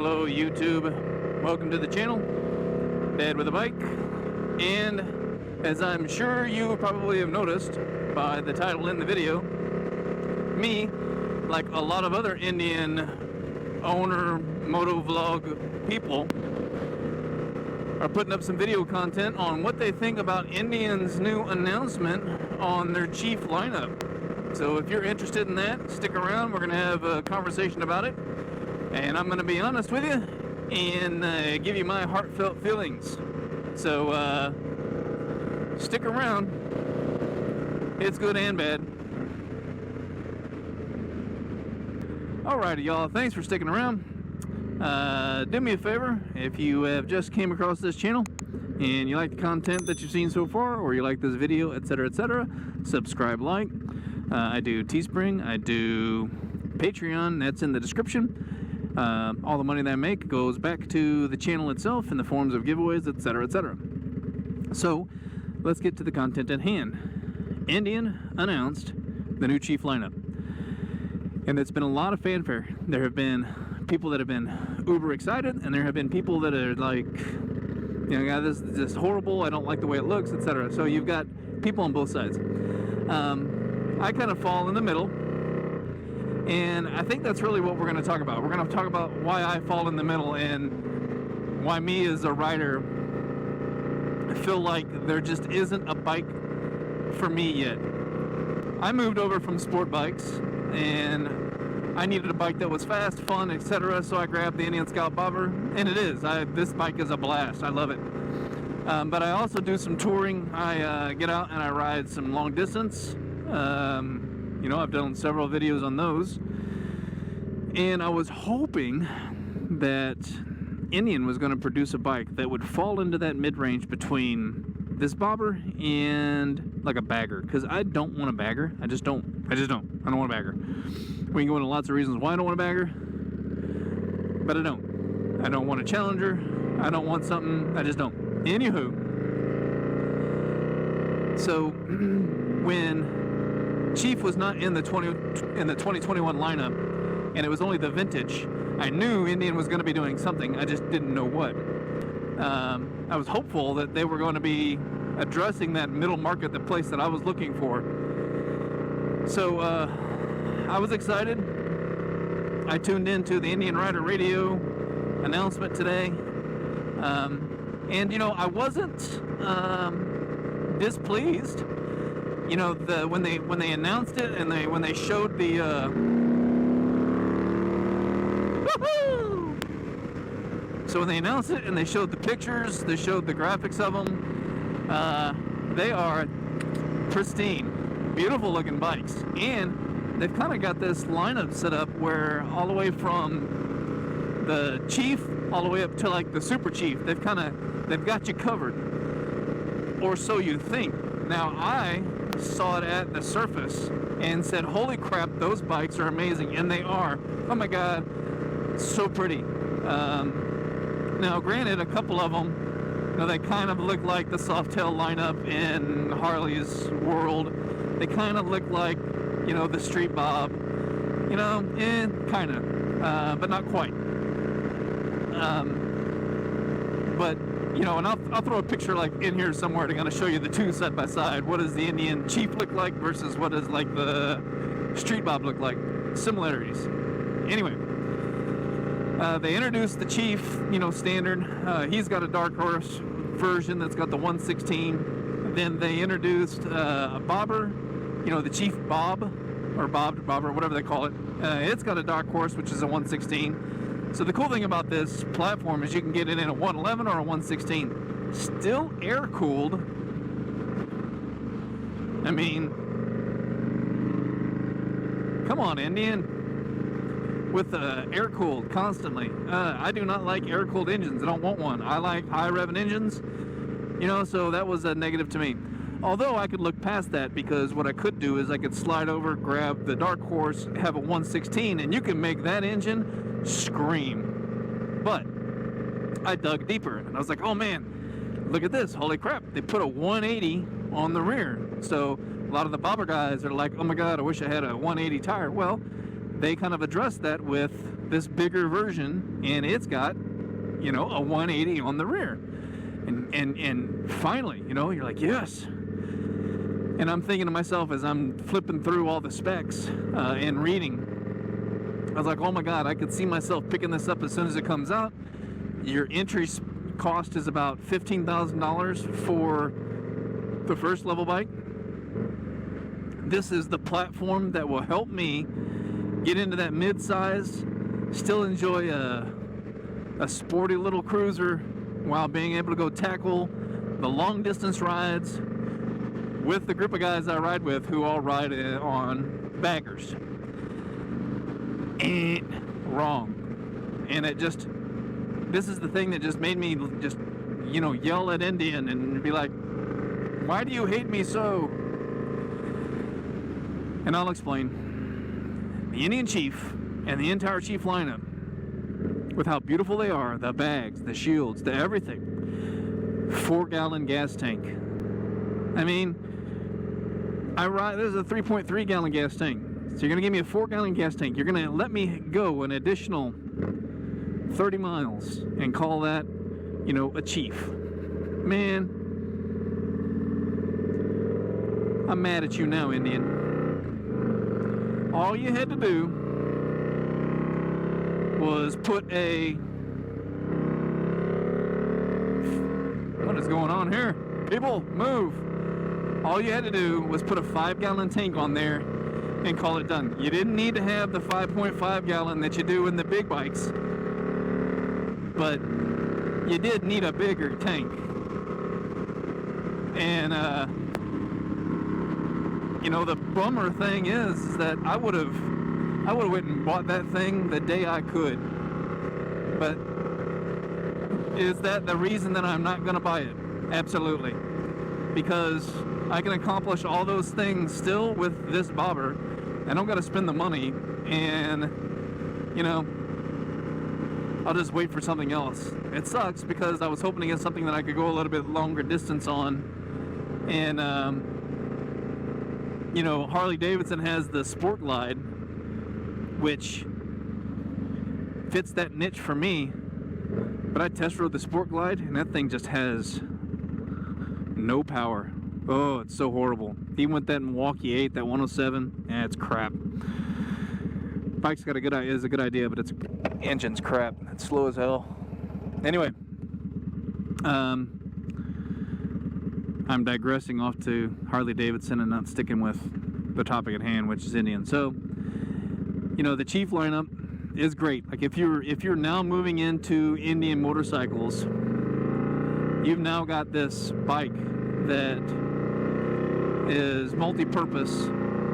Hello YouTube, welcome to the channel, Dad with a Bike, and as I'm sure you probably have noticed by the title in the video, me, like a lot of other Indian owner motovlog people, are putting up some video content on what they think about Indian's new announcement on their chief lineup. So if you're interested in that, stick around, we're going to have a conversation about it. And I'm going to be honest with you and give you my heartfelt feelings. So stick around. It's good and bad. Alrighty, y'all. Thanks for sticking around. Do me a favor, if you have just came across this channel and you like the content that you've seen so far, or you like this video, etc., subscribe, like. I do Teespring, I do Patreon, that's in the description. All the money that I make goes back to the channel itself in the forms of giveaways, etc., So, let's get to the content at hand. Indian announced the new chief lineup, and it's been a lot of fanfare. There have been people that have been uber excited, and there have been people that are like, you know, God, this is horrible, I don't like the way it looks, etc. So you've got people on both sides. I kind of fall in the middle. And I think that's really what we're going to talk about. We're going to talk about why I fall in the middle and why me as a rider feel like there just isn't a bike for me yet. I moved over from sport bikes and I needed a bike that was fast, fun, etc. So I grabbed the Indian Scout Bobber, and it is. This bike is a blast. I love it. But I also do some touring. I get out and I ride some long distance. You know, I've done several videos on those, and I was hoping that Indian was going to produce a bike that would fall into that mid-range between this bobber and like a bagger, because I don't want a bagger. I don't want a bagger. We can go into lots of reasons why I don't want a bagger, but I don't want a Challenger. I don't want something. I just don't. Anywho, so when Chief was not in the 2021 lineup, and it was only the vintage, I knew Indian was going to be doing something. I just didn't know what. I was hopeful that they were going to be addressing that middle market, the place that I was looking for. So I was excited. I tuned into the Indian Rider Radio announcement today, and you know, I wasn't displeased. You know, when they announced it and when they showed the so when they announced it and they showed the pictures, they showed the graphics of them, they are pristine, beautiful looking bikes, and they've kind of got this lineup set up where all the way from the Chief all the way up to like the Super Chief, they've got you covered, or so you think. Now I saw it at the surface and said, holy crap, those bikes are amazing, and they are. Oh my god, so pretty. Now granted, a couple of them, you know, they kind of look like the Softail lineup in Harley's world. They kind of look like, you know, the Street Bob, you know, kind of, but not quite. But you know, and I'll throw a picture like in here somewhere to kind of show you the two side by side. What does the Indian Chief look like versus what does like the Street Bob look like? Similarities. Anyway, they introduced the Chief, you know, standard. He's got a dark horse version that's got the 116. Then they introduced a bobber, you know, the Chief Bob, or bobber, whatever they call it. It's got a dark horse, which is a 116. So the cool thing about this platform is you can get it in a 111 or a 116. Still air-cooled. I mean, come on, Indian. With air-cooled constantly. I do not like air-cooled engines. I don't want one. I like high-revving engines. You know, so that was a negative to me. Although I could look past that, because what I could do is I could slide over, grab the dark horse, have a 116, and you can make that engine scream. But I dug deeper and I was like, oh man, look at this, holy crap, they put a 180 on the rear. So a lot of the bobber guys are like, oh my god, I wish I had a 180 tire. Well, they kind of addressed that with this bigger version, and it's got, you know, a 180 on the rear. And finally, you know, you're like, yes. And I'm thinking to myself as I'm flipping through all the specs and reading, I was like, oh my God, I could see myself picking this up as soon as it comes out. Your entry cost is about $15,000 for the first level bike. This is the platform that will help me get into that mid-size, still enjoy a sporty little cruiser while being able to go tackle the long distance rides with the group of guys I ride with who all ride on baggers. Ain't wrong. And it just, this is the thing that just made me just, you know, yell at Indian and be like, why do you hate me so? And I'll explain. The Indian Chief and the entire Chief lineup, with how beautiful they are, the bags, the shields, the everything, 4-gallon gas tank. I mean, this is a 3.3 gallon gas tank. So you're gonna give me a 4-gallon gas tank. You're gonna let me go an additional 30 miles and call that, you know, a Chief. Man, I'm mad at you now, Indian. All you had to do was put a, what is going on here? People, move. All you had to do was put a 5-gallon tank on there and call it done. You didn't need to have the 5.5 gallon that you do in the big bikes, but you did need a bigger tank. And you know, the bummer thing is that I would have went and bought that thing the day I could. But is that the reason that I'm not gonna buy it? Absolutely. Because I can accomplish all those things still with this bobber. I don't gotta spend the money, and you know, I'll just wait for something else. It sucks because I was hoping to get something that I could go a little bit longer distance on. And you know, Harley Davidson has the Sport Glide, which fits that niche for me. But I test rode the Sport Glide, and that thing just has no power. Oh, it's so horrible. Even with that Milwaukee 8, that 107, it's crap. Bike's got is a good idea, but its engine's crap. It's slow as hell. Anyway, I'm digressing off to Harley Davidson and not sticking with the topic at hand, which is Indian. So, you know, the Chief lineup is great. Like if you're now moving into Indian motorcycles, you've now got this bike that is multi-purpose.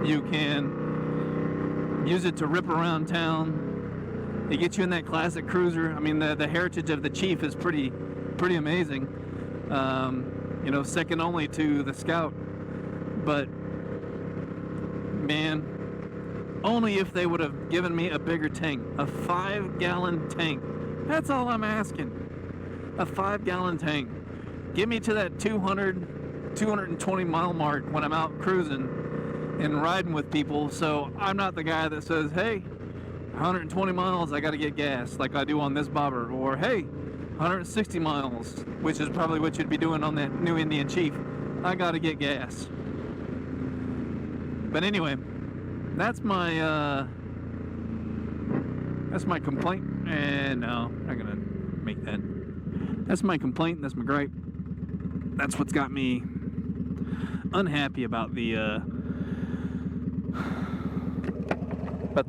You can use it to rip around town. It gets you in that classic cruiser. I mean, the heritage of the Chief is pretty amazing. You know, second only to the Scout. But man, only if they would have given me a bigger tank, a 5-gallon tank. That's all I'm asking. A 5-gallon tank. Get me to that 220 mile mark when I'm out cruising and riding with people, so I'm not the guy that says, hey, 120 miles, I gotta get gas, like I do on this bobber, or hey, 160 miles, which is probably what you'd be doing on that new Indian Chief, I gotta get gas. But anyway, that's my complaint, and no, I'm not gonna make that. That's my complaint, that's my gripe. That's what's got me unhappy about the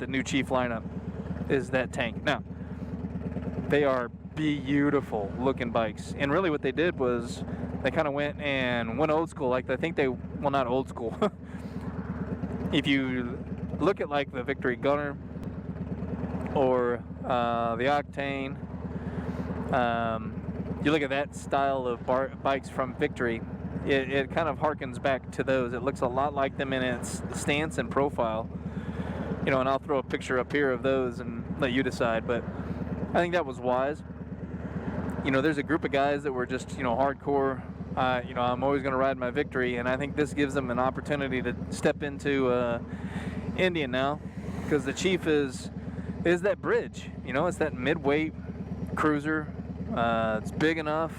new Chief lineup, is that tank. Now, they are beautiful looking bikes, and really what they did was they kind of went old school. Like, I think well, not old school. If you look at like the Victory Gunner or the Octane, you look at that style of bikes from Victory, it kind of harkens back to those. It looks a lot like them in its stance and profile. You know, and I'll throw a picture up here of those and let you decide, but I think that was wise. You know, there's a group of guys that were just, you know, hardcore, you know, I'm always going to ride my Victory, and I think this gives them an opportunity to step into Indian now. because the Chief is that bridge. You know, it's that mid-weight cruiser. It's big enough,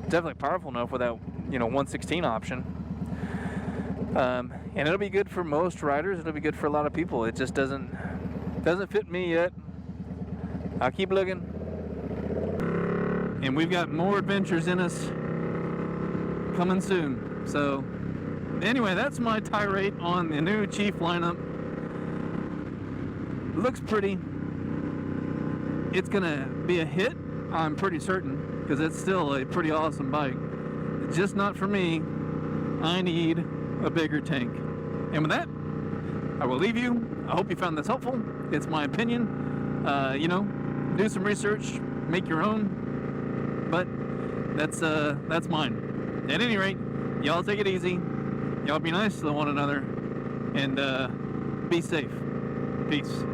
definitely powerful enough with that, you know, 116 option. And it'll be good for most riders. It'll be good for a lot of people. It just doesn't fit me yet. I'll keep looking. And we've got more adventures in us coming soon. So anyway, that's my tirade on the new Chief lineup. Looks pretty. It's gonna be a hit, I'm pretty certain, because it's still a pretty awesome bike. It's just not for me. I need a bigger tank. And with that, I will leave you. I hope you found this helpful. It's my opinion. You know, do some research, make your own. But that's mine. At any rate, y'all take it easy. Y'all be nice to one another, and be safe. Peace.